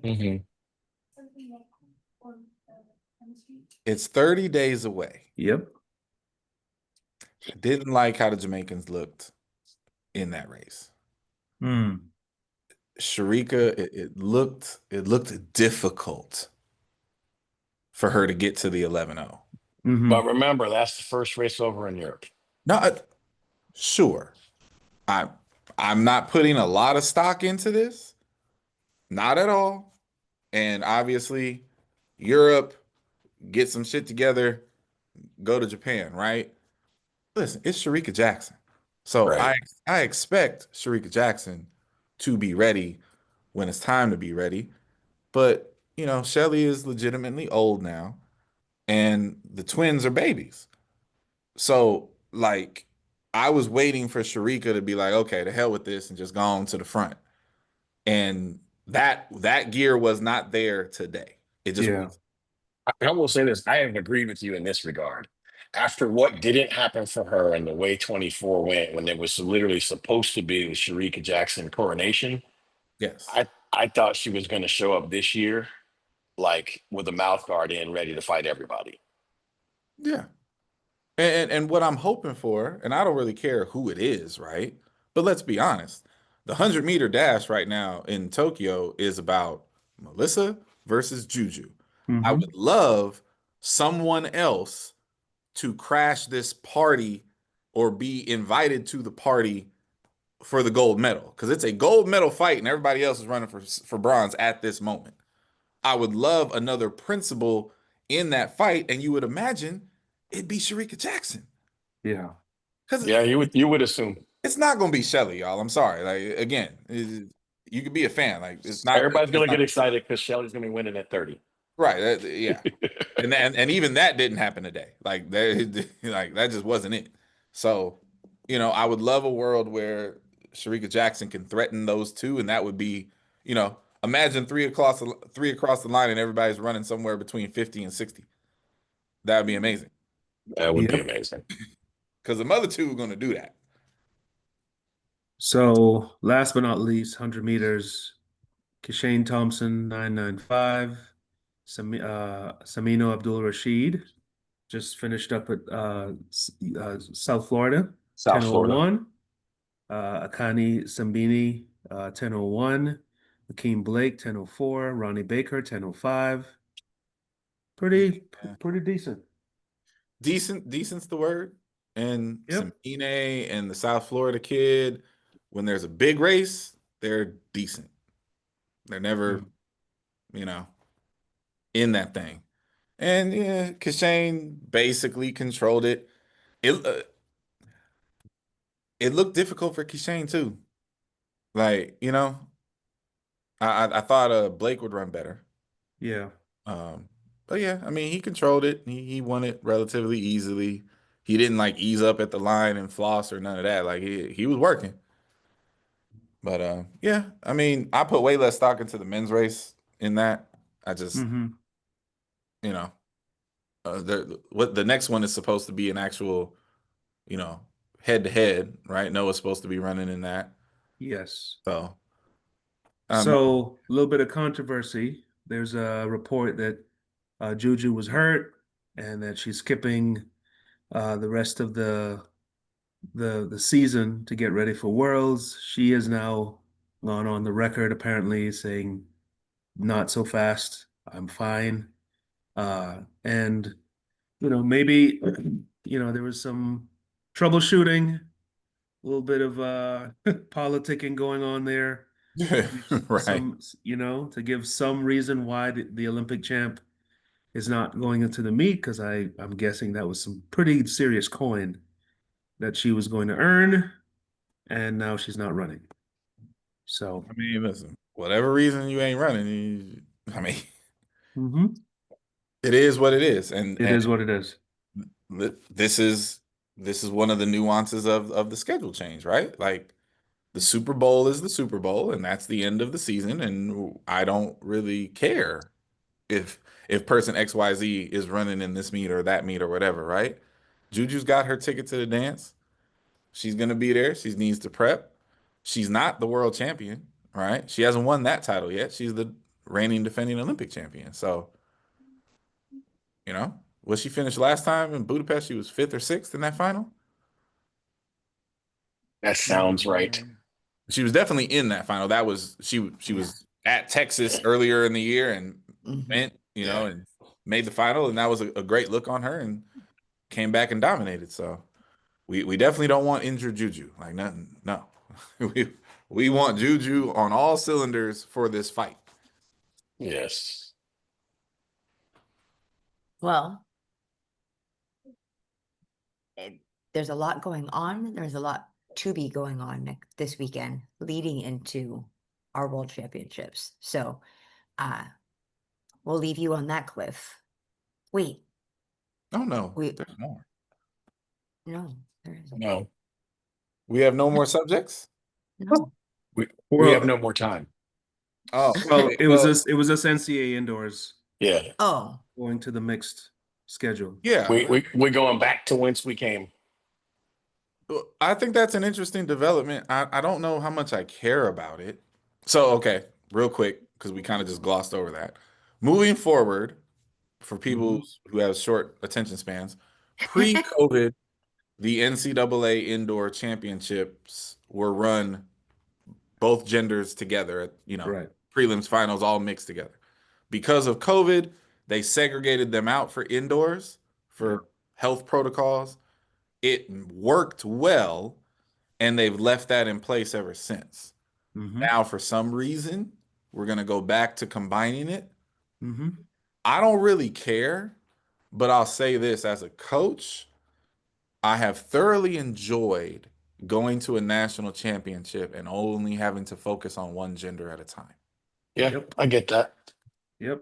mhm. It's 30 days away. Yep. Didn't like how the Jamaicans looked in that race. Sharika, it looked difficult for her to get to the 11-0. Mhm. But remember, that's the first race over in Europe. No, sure. I'm not putting a lot of stock into this. Not at all. And obviously, Europe, get some shit together, go to Japan, right? Listen, it's Sharika Jackson. So Right. I expect Sharika Jackson to be ready when it's time to be ready. But, Shelly is legitimately old now, and the twins are babies. So, like, I was waiting for Sharika to be like, okay, to hell with this and just go on to the front. And that gear was not there today. It just Yeah. wasn't. I will say this. I have agreed with you in this regard. After what didn't happen for her and the way 24 went when it was literally supposed to be the Sharika Jackson coronation, Yes. I thought she was going to show up this year like with a mouth guard in, ready to fight everybody. Yeah. And what I'm hoping for, and I don't really care who it is, right? But let's be honest. The 100-meter dash right now in Tokyo is about Melissa versus Juju. I Mhm. would love someone else to crash this party or be invited to the party for the gold medal, because it's a gold medal fight and everybody else is running for bronze at this moment. I would love another principal in that fight, and you would imagine it'd be Sharika Jackson. Yeah. Because Yeah, you would assume. it's not going to be Shelly, y'all. I'm sorry. Like, again, you could be a fan. Like, it's not. Everybody's it's going to not- get excited because Shelly's going to be winning at 30. Right. Yeah. and even that didn't happen today. Like that just wasn't it. So, I would love a world where Sharika Jackson can threaten those two, and that would be, imagine three across the line and everybody's running somewhere between 50 and 60. That would be amazing. That would be Yep. amazing. Because the other two are going to do that. So last but not least, 100 meters, Kishane Thompson, 995. Samino Abdul Rashid just finished up at South Florida, South Florida. 1001. Akani Sambini, 1001. Akeem Blake, 1004. Ronnie Baker, 1005. Pretty decent. Decent's the word. And Yep. Samine and the South Florida kid, when there's a big race, they're decent. They're never, in that thing. And yeah, Kishane basically controlled it. It looked difficult for Kishane too. Like, I thought Blake would run better. Yeah. But yeah, I mean, he controlled it. He won it relatively easily. He didn't like ease up at the line and floss or none of that. Like he was working. But yeah, I mean, I put way less stock into the men's race in that. I just, Mhm. what the next one is supposed to be an actual, head to head, right? Noah's supposed to be running in that. Yes. So So a little bit of controversy. There's a report that Juju was hurt and that she's skipping the rest of the season to get ready for Worlds. She is now gone on the record apparently saying, "Not so fast. I'm fine." And maybe there was some troubleshooting, a little bit of politicking going on there. Right. To give some reason why the Olympic champ is not going into the meet, because I'm guessing that was some pretty serious coin that she was going to earn, and now she's not running. So, I mean, listen, whatever reason you ain't running, I mean, it is what it is, and it is what it is. this is one of the nuances of the schedule change, right? Like the Super Bowl is the Super Bowl, and that's the end of the season, and I don't really care if person XYZ is running in this meet or that meet or whatever, right? Juju's got her ticket to the dance. She's gonna be there. She needs to prep. She's not the world champion, right? She hasn't won that title yet. She's the reigning defending Olympic champion. So, was she finished last time in Budapest? She was 5th or 6th in that final. That sounds right. She was definitely in that final. That was she was at Texas earlier in the year and went, and made the final, and that was a great look on her and came back and dominated. So we definitely don't want injured Juju. Like nothing. No. we want Juju on all cylinders for this fight. Yes. Well, there's a lot going on. There's a lot to be going on this weekend leading into our world championships. So we'll leave you on that cliff. Wait. Oh no, there's more. No, there isn't. No. We have no more subjects? No. We Well, have no more time. Oh, Well, it was this NCAA indoors Yeah. Oh. going to the mixed schedule. Yeah. We're going back to whence we came. I think that's an interesting development. I don't know how much I care about it. So, okay, real quick, because we kind of just glossed over that. Moving forward, for people who have short attention spans, pre-COVID, the NCAA indoor championships were run both genders together, Right. prelims, finals, all mixed together. Because of COVID, they segregated them out for indoors for health protocols. It worked well, and they've left that in place ever since. Now, for some reason, we're going to go back to combining it. I don't really care, but I'll say this as a coach, I have thoroughly enjoyed going to a national championship and only having to focus on one gender at a time. Yeah, I get that. Yep.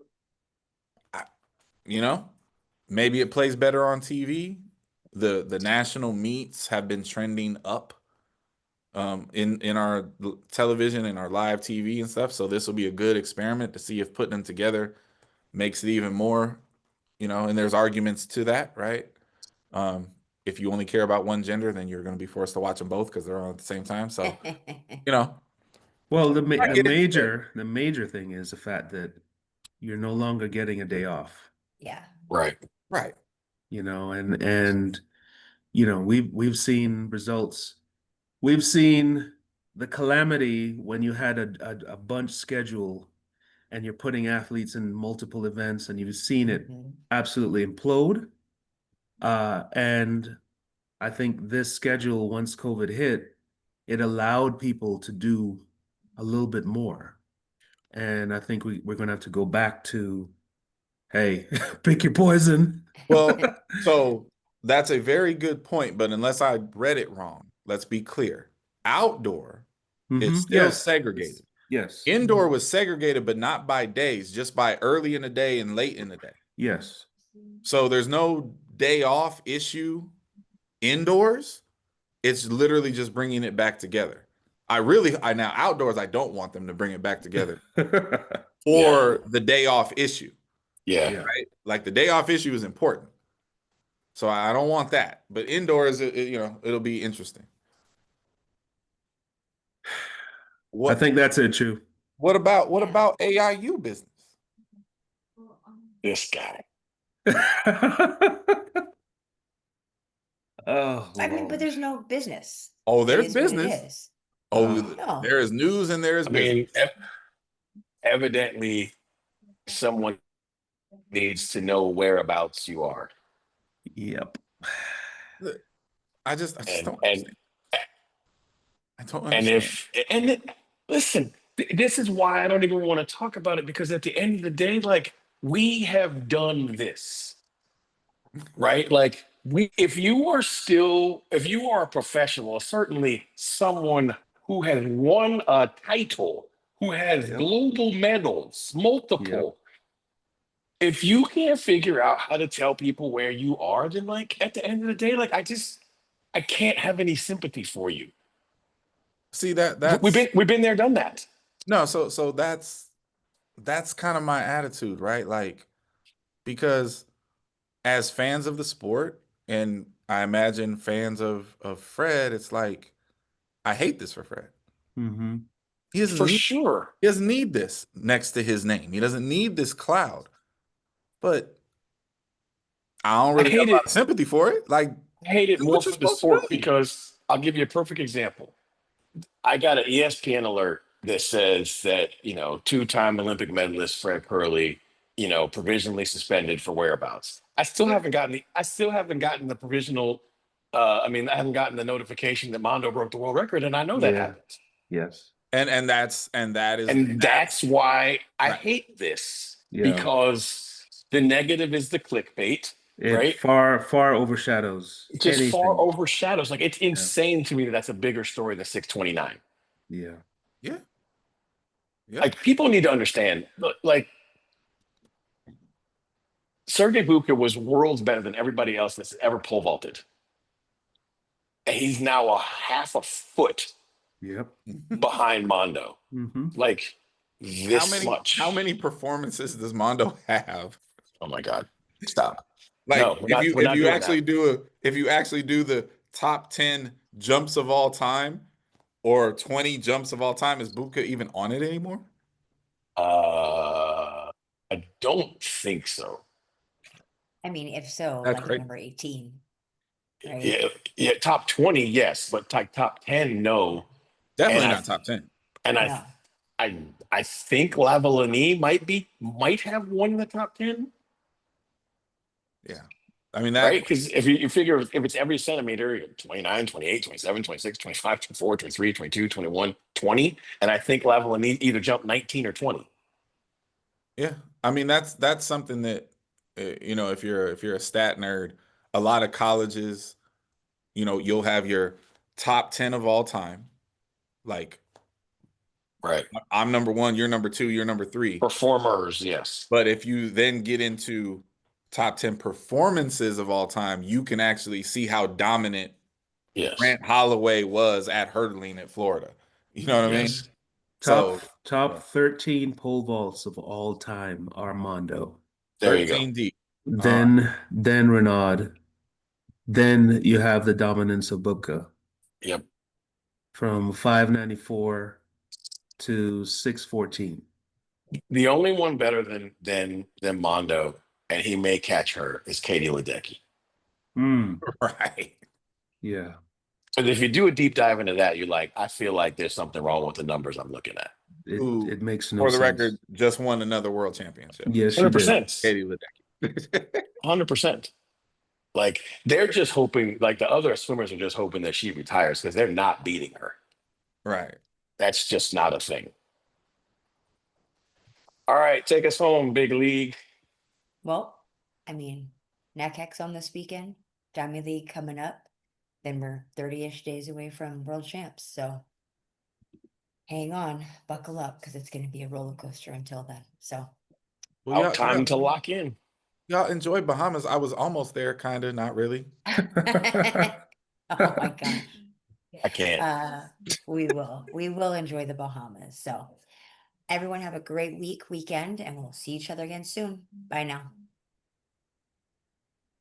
Maybe it plays better on TV. The national meets have been trending up in our television and our live TV and stuff. So this will be a good experiment to see if putting them together makes it even more, and there's arguments to that, right? If you only care about one gender, then you're going to be forced to watch them both because they're on at the same time. So, Well, the major thing is the fact that you're no longer getting a day off. Yeah. Right. And we've seen results. We've seen the calamity when you had a bunch schedule and you're putting athletes in multiple events, and you've seen it absolutely implode. And I think this schedule, once COVID hit, it allowed people to do a little bit more. And I think we're going to have to go back to, hey, pick your poison. Well, so that's a very good point, but unless I read it wrong, let's be clear. Outdoor is still segregated. Yes. Indoor was segregated, but not by days, just by early in the day and late in the day. Yes. So there's no day off issue indoors. It's literally just bringing it back together. Now outdoors, I don't want them to bring it back together for the day off issue. Yeah. Right. Like the day off issue is important. So I don't want that. But indoors, it'll be interesting. I think that's it, Chu. What about Yeah. AIU business? This guy. Oh, I mean, but Lord. there's no business. Oh, It there's is what it business. is. Oh, No. there is news and there is I business. mean, evidently, someone needs to know whereabouts you are. Yep. I just And don't and understand. I don't and understand. listen, this is why I don't even want to talk about it, because at the end of the day, like, we have done this, right? Like, if you are a professional, or certainly someone who has won a title, who has Yep. global medals, multiple, if you can't figure out how to tell people where you are, then, like, at the end of the day, like, I can't have any sympathy for you. See that's We've been there, done that. no, so that's kind of my attitude, right? Like, because as fans of the sport, and I imagine fans of Fred, it's like, I hate this for Fred. Mm-hmm. He doesn't For need sure. he doesn't need this next to his name. He doesn't need this cloud. But I don't I really have hate a lot it. of sympathy for it. Like, I hate it do more what you're for the supposed to sport, do. because I'll give you a perfect example. I got an ESPN alert that says that, two-time Olympic medalist Fred Hurley, provisionally suspended for whereabouts. I still haven't gotten the provisional. I haven't gotten the notification that Mondo broke the world record, and I know that Yeah. happened. Yes. And That's why I right. hate this, Yeah. because the negative is the clickbait, It right? far overshadows It just far anything. overshadows. Like, it's insane to me that that's a bigger story than 629. Yeah. Yeah. Yeah. Like, people need to understand, like, Sergey Bubka was worlds better than everybody else that's ever pole vaulted. And he's now a half a foot Yep. behind Mondo. Mm-hmm. Like, this much. How many performances does Mondo have? Oh my God. Stop. Like, No, we're not doing that. if you actually do the top 10 jumps of all time, or 20 jumps of all time, is Bubka even on it anymore? I don't think so. I mean, if so, That's like crazy. number 18, right? Yeah, top 20, yes, but like top 10, no. Definitely And not top 10. And No. I think Lavallenie might have one in the top 10. Yeah. I mean, Right? Because if you figure, if it's every centimeter, 29, 28, 27, 26, 25, 24, 23, 22, 21, 20. And I think Lavallenie either jumped 19 or 20. yeah. I mean, that's something that, if you're a stat nerd, a lot of colleges, you'll have your top 10 of all time. Like, Right. I'm number 1, you're number 2, you're number 3. Performers, yes. But if you then get into top 10 performances of all time, you can actually see how dominant Yes. Grant Holloway was at hurdling at Florida. You know what I mean? Yes. Top yeah. 13 pole vaults of all time, Armando. There you go. 13 deep. Then Renaud. Then you have the dominance of Bubka Yep. from 594 to 614. The only one better than Mondo, and he may catch her, is Katie Ledecky. Right. Yeah. But if you do a deep dive into that, you're like, I feel like there's something wrong with the numbers I'm looking at. It makes no For the sense. record, just won another world championship. Yes, she did. 100%. Katie Ledecky. 100%. Like, they're just hoping, like, the other swimmers are just hoping that she retires, because they're not beating her. Right. That's just not a thing. All right, take us home, big league. Well, I mean, NACAC's on this weekend, Diamond League coming up. Then we're 30-ish days away from world champs. So hang on, buckle up, because it's going to be a roller coaster until then. So Well, Time to lock in. Y'all enjoy Bahamas. I was almost there, kind of, not really. oh my gosh. I can't. We will enjoy the Bahamas. So everyone have a great weekend, and we'll see each other again soon. Bye now.